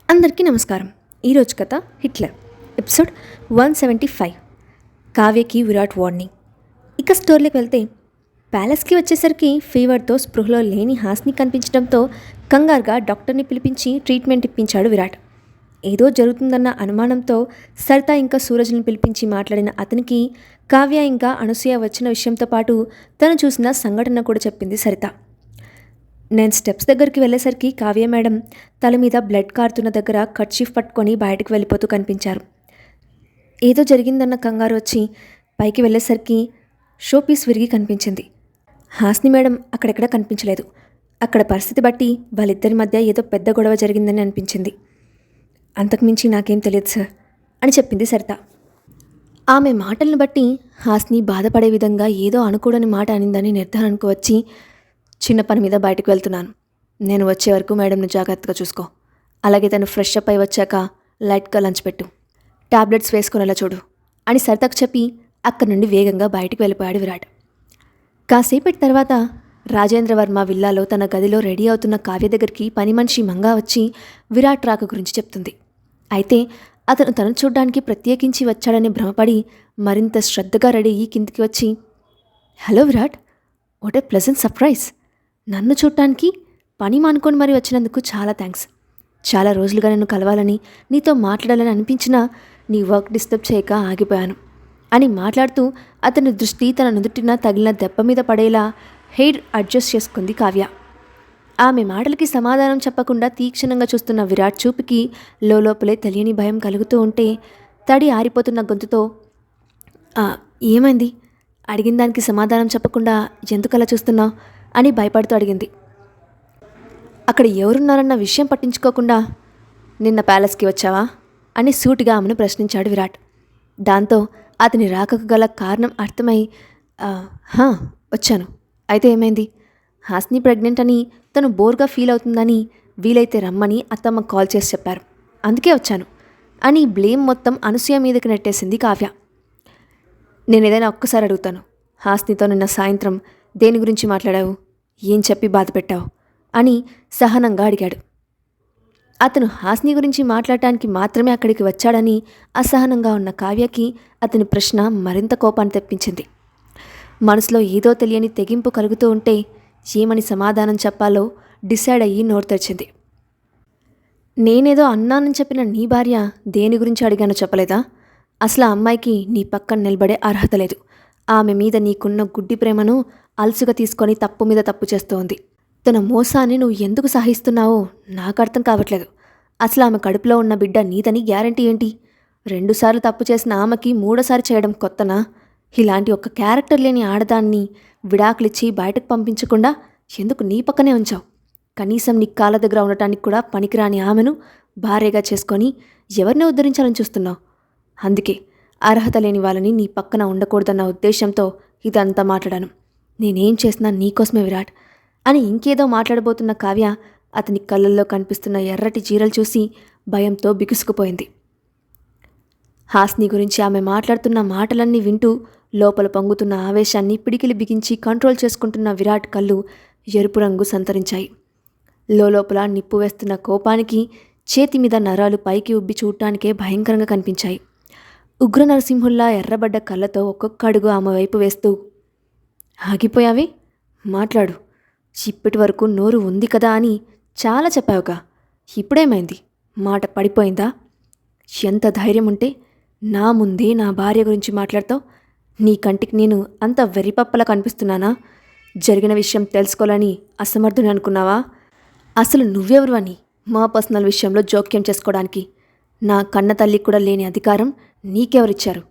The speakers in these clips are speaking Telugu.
అందరికీ నమస్కారం. ఈరోజు కథ హిట్లర్ ఎపిసోడ్ 175. కావ్యకి విరాట్ వార్నింగ్. ఇక స్టోరీలోకి వెళ్తే ప్యాలెస్కి వచ్చేసరికి ఫీవర్తో స్పృహలో లేని హాస్ని కనిపించడంతో కంగారుగా డాక్టర్ని పిలిపించి ట్రీట్మెంట్ ఇప్పించాడు విరాట్. ఏదో జరుగుతుందన్న అనుమానంతో సరిత ఇంకా సూరజ్ని పిలిపించి మాట్లాడిన అతనికి కావ్య ఇంకా అనసూయ వచ్చిన విషయంతో పాటు తను చూసిన సంఘటన కూడా చెప్పింది సరిత. నేను స్టెప్స్ దగ్గరికి వెళ్ళేసరికి కావ్య మేడం తల మీద బ్లడ్ కారుతున్న దగ్గర కర్చీఫ్ పట్టుకొని బయటకు వెళ్ళిపోతూ కనిపించారు. ఏదో జరిగిందన్న కంగారు వచ్చి పైకి వెళ్ళేసరికి షోపీస్ విరిగి కనిపించింది. హాస్ని మేడం అక్కడెక్కడ కనిపించలేదు. అక్కడ పరిస్థితి బట్టి వాళ్ళిద్దరి మధ్య ఏదో పెద్ద గొడవ జరిగిందని అనిపించింది. అంతకుమించి నాకేం తెలియదు సార్ అని చెప్పింది సరిత. ఆమె మాటలను బట్టి హాస్ని బాధపడే విధంగా ఏదో అనుకూడని మాట అనిందని నిర్ధారణకు వచ్చి, చిన్న పని మీద బయటకు వెళ్తున్నాను, నేను వచ్చే వరకు మేడంను జాగ్రత్తగా చూసుకో. అలాగే తను ఫ్రెష్ అప్ అయి వచ్చాక లైట్గా లంచ్ పెట్టు, టాబ్లెట్స్ వేసుకునేలా చూడు అని సరితకు చెప్పి అక్కడి నుండి వేగంగా బయటకు వెళ్ళిపోయాడు విరాట్. కాసేపటి తర్వాత రాజేంద్రవర్మ విల్లాలో తన గదిలో రెడీ అవుతున్న కావ్య దగ్గరికి పని మనిషి మంగా వచ్చి విరాట్ రాక గురించి చెప్తుంది. అయితే అతను తను చూడ్డానికి ప్రత్యేకించి వచ్చాడని భ్రమపడి మరింత శ్రద్ధగా రెడీ అయ్యి కిందికి వచ్చి, hello Virat, what a pleasant surprise. నన్ను చూడటానికి పని మానుకొని మరీ వచ్చినందుకు చాలా థ్యాంక్స్. చాలా రోజులుగా నన్ను కలవాలని నీతో మాట్లాడాలని అనిపించినా నీ వర్క్ డిస్టర్బ్ చేయక ఆగిపోయాను అని మాట్లాడుతూ అతని దృష్టి తన నుదుటిన తగిలిన దెబ్బ మీద పడేలా హెయిర్ అడ్జస్ట్ చేసుకుంది కావ్య. ఆమె మాటలకి సమాధానం చెప్పకుండా తీక్షణంగా చూస్తున్న విరాట్ చూపుకి లోపలే తెలియని భయం కలుగుతూ ఉంటే తడి ఆరిపోతున్న గొంతుతో, ఏమైంది, అడిగిన దానికి సమాధానం చెప్పకుండా ఎందుకలా చూస్తున్నావు అని భయపడుతూ అడిగింది. అక్కడ ఎవరున్నారన్న విషయం పట్టించుకోకుండా నిన్న ప్యాలెస్కి వచ్చావా అని సూటిగా ఆమెను ప్రశ్నించాడు విరాట్. దాంతో అతని రాకకు గల కారణం అర్థమై, వచ్చాను, అయితే ఏమైంది, హాస్ని ప్రెగ్నెంట్ అని తను బోర్గా ఫీల్ అవుతుందని వీలైతే రమ్మని అత్తమ్మ కాల్ చేసి చెప్పారు, అందుకే వచ్చాను అని బ్లేమ్ మొత్తం అనసూయ మీదకి నెట్టేసింది కావ్య. నేను ఏదైనా ఒక్కసారి అడుగుతాను, హాస్నితో నిన్న సాయంత్రం దేని గురించి మాట్లాడావు, ఏం చెప్పి బాధ పెట్టావు అని సహనంగా అడిగాడు. అతను హాస్ని గురించి మాట్లాడటానికి మాత్రమే అక్కడికి వచ్చాడని అసహనంగా ఉన్న కావ్యకి అతని ప్రశ్న మరింత కోపాన్ని తెప్పించింది. మనసులో ఏదో తెలియని తెగింపు కలుగుతూ ఉంటే ఏమని సమాధానం చెప్పాలో డిసైడ్ అయ్యి నోరు తెరిచింది. నేనేదో అన్నానని చెప్పిన నీ భార్య దేని గురించి అడిగానో చెప్పలేదా? అసలు ఆ అమ్మాయికి నీ పక్కన నిలబడే అర్హత లేదు. ఆమె మీద నీకున్న గుడ్డి ప్రేమను అలసుగా తీసుకొని తప్పు మీద తప్పు చేస్తోంది. తన మోసాన్ని నువ్వు ఎందుకు సహిస్తున్నావో నాకు అర్థం కావట్లేదు. అసలు ఆమె కడుపులో ఉన్న బిడ్డ నీదని గ్యారంటీ ఏంటి? 2 సార్లు తప్పు చేసిన ఆమెకి 3వ సారి చేయడం కొత్తనా? ఇలాంటి ఒక క్యారెక్టర్ లేని ఆడదాన్ని విడాకులిచ్చి బయటకు పంపించకుండా ఎందుకు నీ పక్కనే ఉంచావు? కనీసం నీ కాళ్ళ దగ్గర ఉండటానికి కూడా పనికిరాని ఆమెను భార్యగా చేసుకొని ఎవరిని ఉద్ధరించాలని చూస్తున్నావు? అందుకే అర్హత లేని వాళ్ళని నీ పక్కన ఉండకూడదన్న ఉద్దేశంతో ఇదంతా మాట్లాడాను. నేనేం చేసినా నీకోసమే విరాట్ అని ఇంకేదో మాట్లాడబోతున్న కావ్య అతని కళ్ళల్లో కనిపిస్తున్న ఎర్రటి చీరలు చూసి భయంతో బిగుసుకుపోయింది. హాస్ని గురించి ఆమె మాట్లాడుతున్న మాటలన్నీ వింటూ లోపల పొంగుతున్న ఆవేశాన్ని పిడికిలి బిగించి కంట్రోల్ చేసుకుంటున్న విరాట్ కళ్ళు ఎరుపు రంగు సంతరించాయి. లోపల నిప్పు వేస్తున్న కోపానికి చేతి మీద నరాలు పైకి ఉబ్బి చూడటానికే భయంకరంగా కనిపించాయి. ఉగ్ర నరసింహుల్లా ఎర్రబడ్డ కళ్ళతో ఒక్కొక్క అడుగు ఆమె వైపు వేస్తూ, ఆగిపోయావే, మాట్లాడు, ఇప్పటి వరకు నోరు ఉంది కదా అని చాలా చెప్పావుగా, ఇప్పుడేమైంది, మాట పడిపోయిందా? ఎంత ధైర్యం ఉంటే నా ముందే నా భార్య గురించి మాట్లాడతావు? నీ కంటికి నేను అంత వెర్రిపప్పలా కనిపిస్తున్నానా? జరిగిన విషయం తెలుసుకోవాలని అసమర్థుని అనుకున్నావా? అసలు నువ్వెవరు అని మా పర్సనల్ విషయంలో జోక్యం చేసుకోవడానికి? నా కన్న తల్లికి కూడా లేని అధికారం నీకెవరిచ్చారు?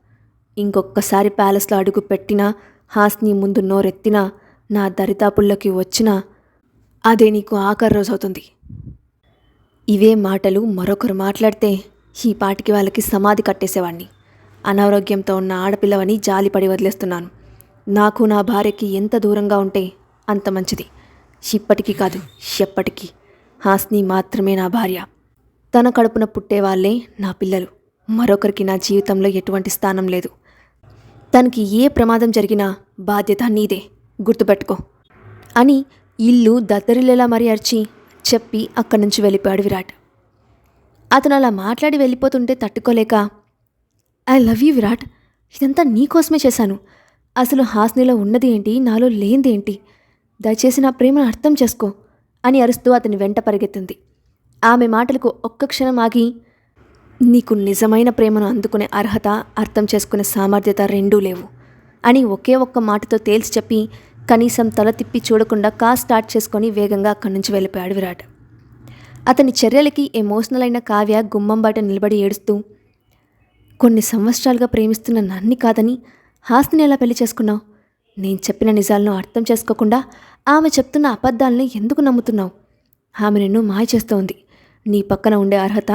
ఇంకొక్కసారి ప్యాలెస్లో అడుగు పెట్టినా, హాస్ని ముందు నోరెత్తినా, నా దరిదాపుల్లోకి వచ్చినా అదే నీకు ఆఖరి రోజు అవుతుంది. ఇవే మాటలు మరొకరు మాట్లాడితే ఈ పాటికి వాళ్ళకి సమాధి కట్టేసేవాడిని. అనారోగ్యంతో ఉన్న ఆడపిల్లవని జాలిపడి వదిలేస్తున్నాను. నాకు నా భార్యకి ఎంత దూరంగా ఉంటే అంత మంచిది. ఇప్పటికీ కాదు, ఎప్పటికీ హాస్ని మాత్రమే నా భార్య. తన కడుపున పుట్టేవాళ్లే నా పిల్లలు. మరొకరికి నా జీవితంలో ఎటువంటి స్థానం లేదు. తనకి ఏ ప్రమాదం జరిగినా బాధ్యత నీదే, గుర్తుపెట్టుకో అని ఇల్లు దద్దరిల్లేలా మరీ అరిచి చెప్పి అక్కడి నుంచి వెళ్ళిపోయాడు విరాట్. అతను అలా మాట్లాడి వెళ్ళిపోతుంటే తట్టుకోలేక, ఐ లవ్ యూ విరాట్, ఇదంతా నీకోసమే చేశాను. అసలు హాస్నిలో ఉన్నది ఏంటి, నాలో లేనిది ఏంటి? దయచేసి నా ప్రేమను అర్థం చేసుకో అని అరుస్తూ అతని వెంట పరిగెత్తింది. ఆమె మాటలకు ఒక్క క్షణం ఆగి, నీకు నిజమైన ప్రేమను అందుకునే అర్హత, అర్థం చేసుకునే సామర్థ్యత రెండూ లేవు అని ఒకే ఒక్క మాటతో తేల్చి చెప్పి కనీసం తల తిప్పి చూడకుండా కార్ స్టార్ట్ చేసుకొని వేగంగా అక్కడి నుంచి వెళ్ళిపోయాడు విరాట్. అతని చర్యలకి ఎమోషనల్ అయిన కావ్య గుమ్మం బయట నిలబడి ఏడుస్తూ, కొన్ని సంవత్సరాలుగా ప్రేమిస్తున్న నన్ని కాదని హాస్ని ఎలా పెళ్లి చేసుకున్నావు? నేను చెప్పిన నిజాలను అర్థం చేసుకోకుండా ఆమె చెప్తున్న అబద్ధాలను ఎందుకు నమ్ముతున్నావు? ఆమె నిన్ను మాయ చేస్తోంది. నీ పక్కన ఉండే అర్హత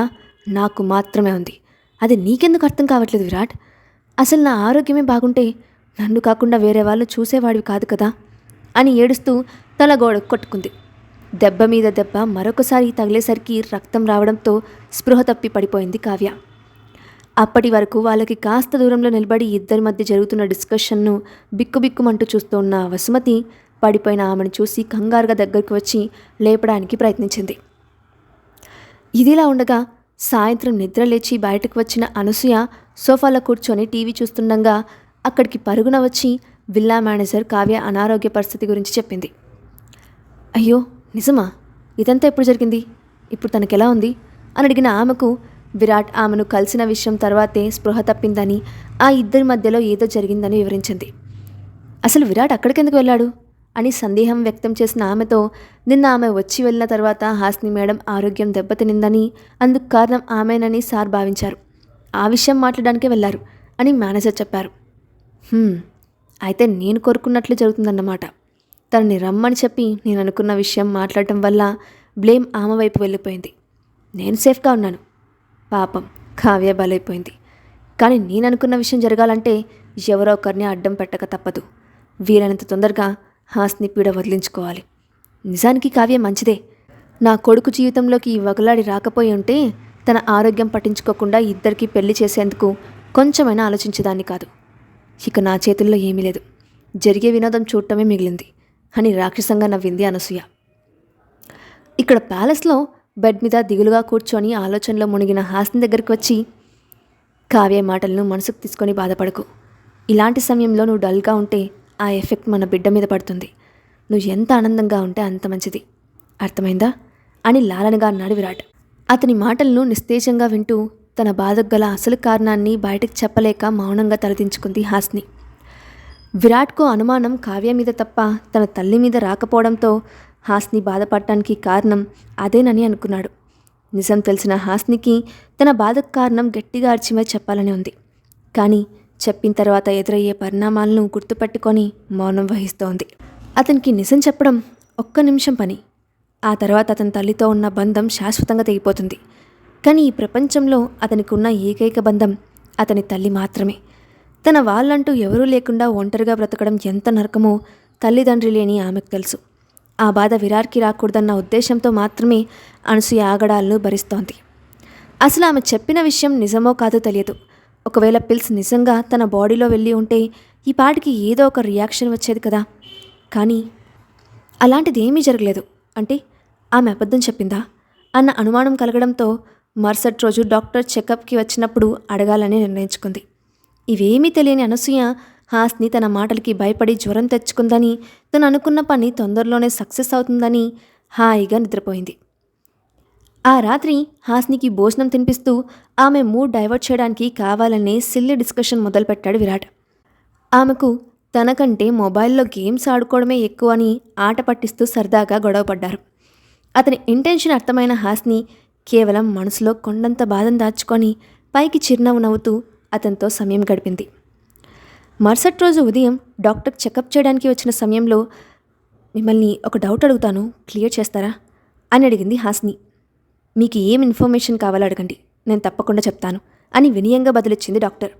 నాకు మాత్రమే ఉంది. అది నీకెందుకు అర్థం కావట్లేదు విరాట్? అసలు నా ఆరోగ్యమే బాగుంటే నన్ను కాకుండా వేరే వాళ్ళు చూసేవాడివి కాదు కదా అని ఏడుస్తూ తల గోడకు కొట్టుకుంది. దెబ్బ మీద దెబ్బ మరొకసారి తగిలేసరికి రక్తం రావడంతో స్పృహ తప్పి పడిపోయింది కావ్య. అప్పటి వరకు వాళ్ళకి కాస్త దూరంలో నిలబడి ఇద్దరి మధ్య జరుగుతున్న డిస్కషన్ను బిక్కుబిక్కుమంటూ చూస్తున్న వసుమతి పడిపోయిన ఆమెను చూసి కంగారుగా దగ్గరకు వచ్చి లేపడానికి ప్రయత్నించింది. ఇదిలా ఉండగా సాయంత్రం నిద్ర లేచి బయటకు వచ్చిన అనసూయ సోఫాలో కూర్చొని టీవీ చూస్తుండగా అక్కడికి పరుగున వచ్చి విల్లా మేనేజర్ కావ్య అనారోగ్య పరిస్థితి గురించి చెప్పింది. అయ్యో నిజమా? ఇదంతా ఎప్పుడు జరిగింది? ఇప్పుడు తనకెలా ఉంది అని అడిగిన ఆమెకు విరాట్ ఆమెను కలిసిన విషయం తర్వాతే స్పృహ తప్పిందని, ఆ ఇద్దరి మధ్యలో ఏదో జరిగిందని వివరించింది. అసలు విరాట్ అక్కడికెందుకు వెళ్ళాడు అని సందేహం వ్యక్తం చేసిన ఆమెతో, నిన్న ఆమె వచ్చి వెళ్ళిన తర్వాత హాస్ని మేడం ఆరోగ్యం దెబ్బతినిందని, అందుకు కారణం ఆమెనని సార్ భావించారు. ఆ విషయం మాట్లాడడానికే వెళ్ళారు అని మేనేజర్ చెప్పారు. అయితే నేను కోరుకున్నట్లు జరుగుతుందన్నమాట. తనని రమ్మని చెప్పి నేను అనుకున్న విషయం మాట్లాడటం వల్ల బ్లేమ్ ఆమె వైపు వెళ్ళిపోయింది. నేను సేఫ్గా ఉన్నాను. పాపం కావ్య బలైపోయింది. కానీ నేను అనుకున్న విషయం జరగాలంటే ఎవరో ఒకరిని అడ్డం పెట్టక తప్పదు. వీలైనంత తొందరగా హాస్ని పీడ వదిలించుకోవాలి. నిజానికి కావ్య మంచిదే. నా కొడుకు జీవితంలోకి వగలాడి రాకపోయి ఉంటే తన ఆరోగ్యం పట్టించుకోకుండా ఇద్దరికీ పెళ్లి చేసేందుకు కొంచెమైనా ఆలోచించేదాన్ని కాదు. ఇక నా చేతుల్లో ఏమీ లేదు. జరిగే వినోదం చూడటమే మిగిలింది అని రాక్షసంగా నవ్వింది అనసూయ. ఇక్కడ ప్యాలెస్లో బెడ్ మీద దిగులుగా కూర్చొని ఆలోచనలో మునిగిన హాస్ని దగ్గరికి వచ్చి, కావ్య మాటలను మనసుకు తీసుకొని బాధపడకు. ఇలాంటి సమయంలో నువ్వు డల్గా ఉంటే ఆ ఎఫెక్ట్ మన బిడ్డ మీద పడుతుంది. నువ్వు ఎంత ఆనందంగా ఉంటే అంత మంచిది. అర్థమైందా అని లాలనగా అన్నాడు విరాట్. అతని మాటలను నిస్తేజంగా వింటూ తన బాధకు గల అసలు కారణాన్ని బయటకు చెప్పలేక మౌనంగా తలదించుకుంది హాస్ని. విరాట్కు అనుమానం కావ్య మీద తప్ప తన తల్లి మీద రాకపోవడంతో హాస్ని బాధపడటానికి కారణం అదేనని అనుకున్నాడు. నిజం తెలిసిన హాస్నికి తన బాధకు కారణం గట్టిగా అరిచిమే చెప్పాలని ఉంది. కానీ చెప్పిన తర్వాత ఎదురయ్యే పరిణామాలను గుర్తుపెట్టుకొని మౌనం వహిస్తోంది. అతనికి నిజం చెప్పడం ఒక్క నిమిషం పని. ఆ తర్వాత అతని తల్లితో ఉన్న బంధం శాశ్వతంగా తెగిపోతుంది. కానీ ఈ ప్రపంచంలో అతనికి ఉన్న ఏకైక బంధం అతని తల్లి మాత్రమే. తన వాళ్ళంటూ ఎవరూ లేకుండా ఒంటరిగా బ్రతకడం ఎంత నరకమో తల్లిదండ్రి లేని ఆమెకు తెలుసు. ఆ బాధ విరాట్కి రాకూడదన్న ఉద్దేశంతో మాత్రమే అనసూయ ఆగడాలను భరిస్తోంది. అసలు ఆమె చెప్పిన విషయం నిజమో కాదో తెలియదు. ఒకవేళ పిల్స్ నిజంగా తన బాడీలో వెళ్ళి ఉంటే ఈ పాటికి ఏదో ఒక రియాక్షన్ వచ్చేది కదా. కానీ అలాంటిది ఏమీ జరగలేదు. అంటే ఆమె అబద్ధం చెప్పిందా అన్న అనుమానం కలగడంతో మరుసటి రోజు డాక్టర్ చెకప్కి వచ్చినప్పుడు అడగాలని నిర్ణయించుకుంది. ఇవేమీ తెలియని అనసూయ హాస్ని తన మాటలకి భయపడి జ్వరం తెచ్చుకుందని, తను అనుకున్న పని తొందరలోనే సక్సెస్ అవుతుందని హాయిగా నిద్రపోయింది. ఆ రాత్రి హాస్నికి భోజనం తినిపిస్తూ ఆమె మూడ్ డైవర్ట్ చేయడానికి కావాలనే సిల్లీ డిస్కషన్ మొదలుపెట్టాడు విరాట్. ఆమెకు తనకంటే మొబైల్లో గేమ్స్ ఆడుకోవడమే ఎక్కువ అని ఆట పట్టిస్తూ సరదాగా గొడవపడ్డారు. అతని ఇంటెన్షన్ అర్థమైన హాస్ని కేవలం మనసులో కొండంత బాధను దాచుకొని పైకి చిరునవ్వు నవ్వుతూ అతనితో సమయం గడిపింది. మరుసటి రోజు ఉదయం డాక్టర్ చెకప్ చేయడానికి వచ్చిన సమయంలో, మిమ్మల్ని ఒక డౌట్ అడుగుతాను, క్లియర్ చేస్తారా అని అడిగింది హాస్ని. మీకు ఏం ఇన్ఫర్మేషన్ కావాలో అడగండి, నేను తప్పకుండా చెప్తాను అని వినయంగా బదులిచ్చింది డాక్టర్.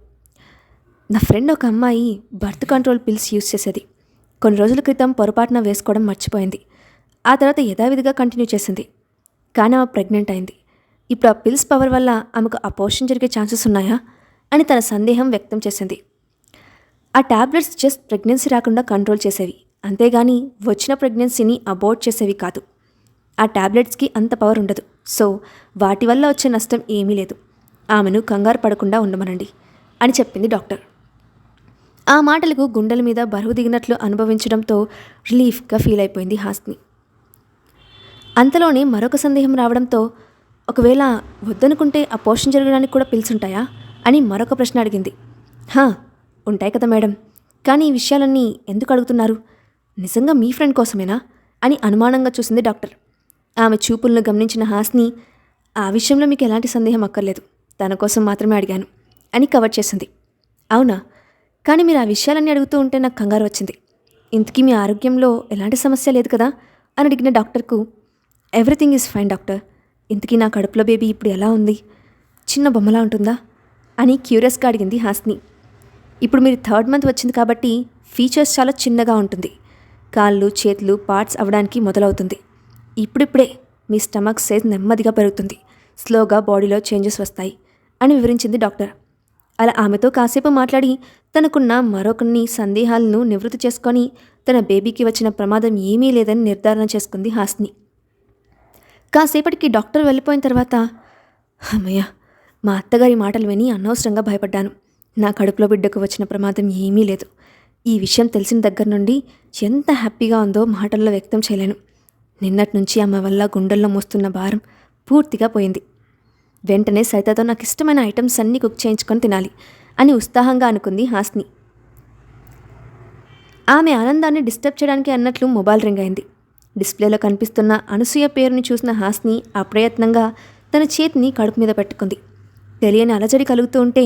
నా ఫ్రెండ్ ఒక అమ్మాయి బర్త్ కంట్రోల్ పిల్స్ యూజ్ చేసేది. కొన్ని రోజుల క్రితం పొరపాటున వేసుకోవడం మర్చిపోయింది. ఆ తర్వాత యథావిధిగా కంటిన్యూ చేసింది. కానీ ఆమె ప్రెగ్నెంట్ అయింది. ఇప్పుడు ఆ పిల్స్ పవర్ వల్ల ఆమెకు అబార్షన్ జరిగే ఛాన్సెస్ ఉన్నాయా అని తన సందేహం వ్యక్తం చేసింది. ఆ టాబ్లెట్స్ జస్ట్ ప్రెగ్నెన్సీ రాకుండా కంట్రోల్ చేసేవి, అంతేగాని వచ్చిన ప్రెగ్నెన్సీని అబార్ట్ చేసేవి కాదు. ఆ టాబ్లెట్స్కి అంత పవర్ ఉండదు. సో వాటి వల్ల వచ్చే నష్టం ఏమీ లేదు. ఆమెను కంగారు పడకుండా ఉండమనండి అని చెప్పింది డాక్టర్. ఆ మాటలకు గుండెల మీద బరువు దిగినట్లు అనుభవించడంతో రిలీఫ్గా ఫీల్ అయిపోయింది హాస్ని. అంతలోనే మరొక సందేహం రావడంతో, ఒకవేళ వద్దనుకుంటే ఆ పోషన్ జరగడానికి కూడా పిలుచుంటాయా అని మరొక ప్రశ్న అడిగింది. హా, ఉంటాయి కదా మేడం, కానీ ఈ విషయాలన్నీ ఎందుకు అడుగుతున్నారు? నిజంగా మీ ఫ్రెండ్ కోసమేనా అని అనుమానంగా చూసింది డాక్టర్. ఆమె చూపులను గమనించిన హాస్ని, ఆ విషయంలో మీకు ఎలాంటి సందేహం అక్కర్లేదు, తన కోసం మాత్రమే అడిగాను అని కవర్ చేసింది. అవునా, కానీ మీరు ఆ విషయాలన్నీ అడుగుతూ ఉంటే నాకు కంగారు వచ్చింది. ఇంతకీ మీ ఆరోగ్యంలో ఎలాంటి సమస్య లేదు కదా అని అడిగిన డాక్టర్కు, ఎవ్రీథింగ్ ఈజ్ ఫైన్ డాక్టర్. ఇంతకీ నా కడుపులో బేబీ ఇప్పుడు ఎలా ఉంది? చిన్న బొమ్మలా ఉంటుందా అని క్యూరియస్గా అడిగింది హాస్ని. ఇప్పుడు మీరు 3rd మంత్ వచ్చింది కాబట్టి ఫీచర్స్ చాలా చిన్నగా ఉంటుంది. కాళ్ళు చేతులు పార్ట్స్ అవ్వడానికి మొదలవుతుంది. ఇప్పుడిప్పుడే మీ స్టమక్ సైజ్ నెమ్మదిగా పెరుగుతుంది. స్లోగా బాడీలో చేంజెస్ వస్తాయి అని వివరించింది డాక్టర్. అలా ఆమెతో కాసేపు మాట్లాడి తనకున్న మరొకన్ని సందేహాలను నివృత్తి చేసుకొని తన బేబీకి వచ్చిన ప్రమాదం ఏమీ లేదని నిర్ధారణ చేసుకుంది హాస్ని. కాసేపటికి డాక్టర్ వెళ్ళిపోయిన తర్వాత, అమ్మయ్య, మా అత్తగారి మాటలు విని అనవసరంగా భయపడ్డాను. నా కడుపులో బిడ్డకు వచ్చిన ప్రమాదం ఏమీ లేదు. ఈ విషయం తెలిసిన దగ్గర నుండి ఎంత హ్యాపీగా ఉందో మాటల్లో వ్యక్తం చేయలేను. నిన్నటి నుంచి ఆమె వల్ల గుండెల్లో మోస్తున్న భారం పూర్తిగా పోయింది. వెంటనే సైతాతో నాకు ఇష్టమైన ఐటమ్స్ అన్నీ కుక్ చేయించుకొని తినాలి అని ఉత్సాహంగా అనుకుంది హాస్ని. ఆమె ఆనందాన్ని డిస్టర్బ్ చేయడానికి అన్నట్లు మొబైల్ రింగ్ అయింది. డిస్ప్లేలో కనిపిస్తున్న అనసూయ పేరుని చూసిన హాస్ని అప్రయత్నంగా తన చేతిని కడుపు మీద పెట్టుకుంది. తెలియని అలజడి కలుగుతూ ఉంటే,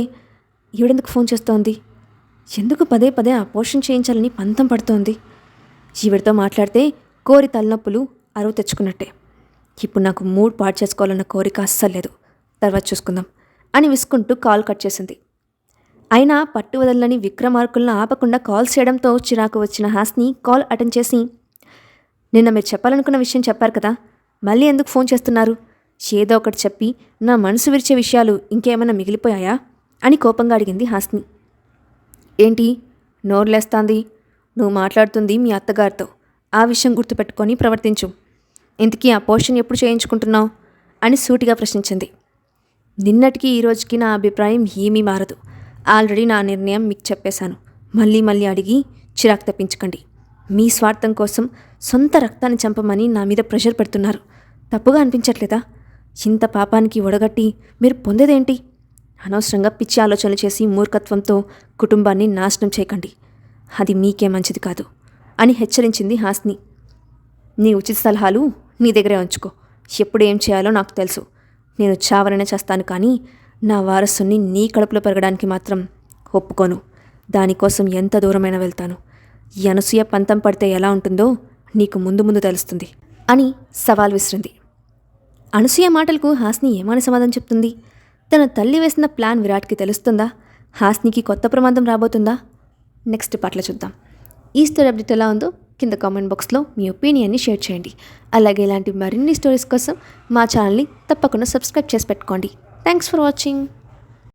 ఈవిడెందుకు ఫోన్ చేస్తోంది? ఎందుకు పదే పదే అపోషన్ చేయించాలని పంతం పడుతోంది? ఈవిడితో మాట్లాడితే కోరి తలనొప్పులు అరువు తెచ్చుకున్నట్టే. ఇప్పుడు నాకు మూడ్ పాడు చేసుకోవాలన్న కోరిక అస్సలు లేదు. తర్వాత చూసుకుందాం అని విసుకుంటూ కాల్ కట్ చేసింది. అయినా పట్టు వదలని విక్రమార్కులను ఆపకుండా కాల్స్ చేయడంతో చిరాకు వచ్చిన హాస్ని కాల్ అటెండ్ చేసి, నిన్న మీరు చెప్పాలనుకున్న విషయం చెప్పారు కదా, మళ్ళీ ఎందుకు ఫోన్ చేస్తున్నారు? ఏదో ఒకటి చెప్పి నా మనసు విరిచే విషయాలు ఇంకేమైనా మిగిలిపోయాయా అని కోపంగా అడిగింది హాస్ని. ఏంటి నోరులేస్తాంది? నువ్వు మాట్లాడుతుంది మీ అత్తగారితో. ఆ విషయం గుర్తుపెట్టుకొని ప్రవర్తించు. ఇంతకీ ఆ పోషన్ ఎప్పుడు చేయించుకుంటున్నావు అని సూటిగా ప్రశ్నించింది. నిన్నటికి ఈరోజుకి నా అభిప్రాయం ఏమీ మారదు. ఆల్రెడీ నా నిర్ణయం మీకు చెప్పేశాను. మళ్ళీ మళ్ళీ అడిగి చిరాకు తెప్పించకండి. మీ స్వార్థం కోసం సొంత రక్తాన్ని చంపమని నా మీద ప్రెషర్ పెడుతున్నారు. తప్పుగా అనిపించట్లేదా? ఇంత పాపానికి ఒడగట్టి మీరు పొందేదేంటి? అనవసరంగా పిచ్చి ఆలోచనలు చేసి మూర్ఖత్వంతో కుటుంబాన్ని నాశనం చేయకండి. అది మీకే మంచిది కాదు అని హెచ్చరించింది హాస్ని. నీ ఉచిత సలహాలు నీ దగ్గరే ఉంచుకో. ఎప్పుడు ఏం చేయాలో నాకు తెలుసు. నేను చావరైనా చేస్తాను, కానీ నా వారసుని నీ కడుపులో పెరగడానికి మాత్రం ఒప్పుకోను. దానికోసం ఎంత దూరమైనా వెళ్తాను. ఈ అనసూయ పంతం పడితే ఎలా ఉంటుందో నీకు ముందు ముందు తెలుస్తుంది అని సవాల్ విసిరింది. అనసూయ మాటలకు హాస్ని ఏమని సమాధానం చెప్తుంది? తన తల్లి వేసిన ప్లాన్ విరాట్కి తెలుస్తుందా? హాస్నికి కొత్త ప్రమాదం రాబోతుందా? నెక్స్ట్ పార్ట్లో చూద్దాం. ఈ స్టోరీ అప్డేట్ ఎలా ఉందో కింద కామెంట్ బాక్స్లో మీ ఒపీనియన్ని షేర్ చేయండి. అలాగే ఇలాంటి మరిన్ని స్టోరీస్ కోసం మా ఛానల్ని తప్పకుండా సబ్స్క్రైబ్ చేసి పెట్టుకోండి. Thanks for watching.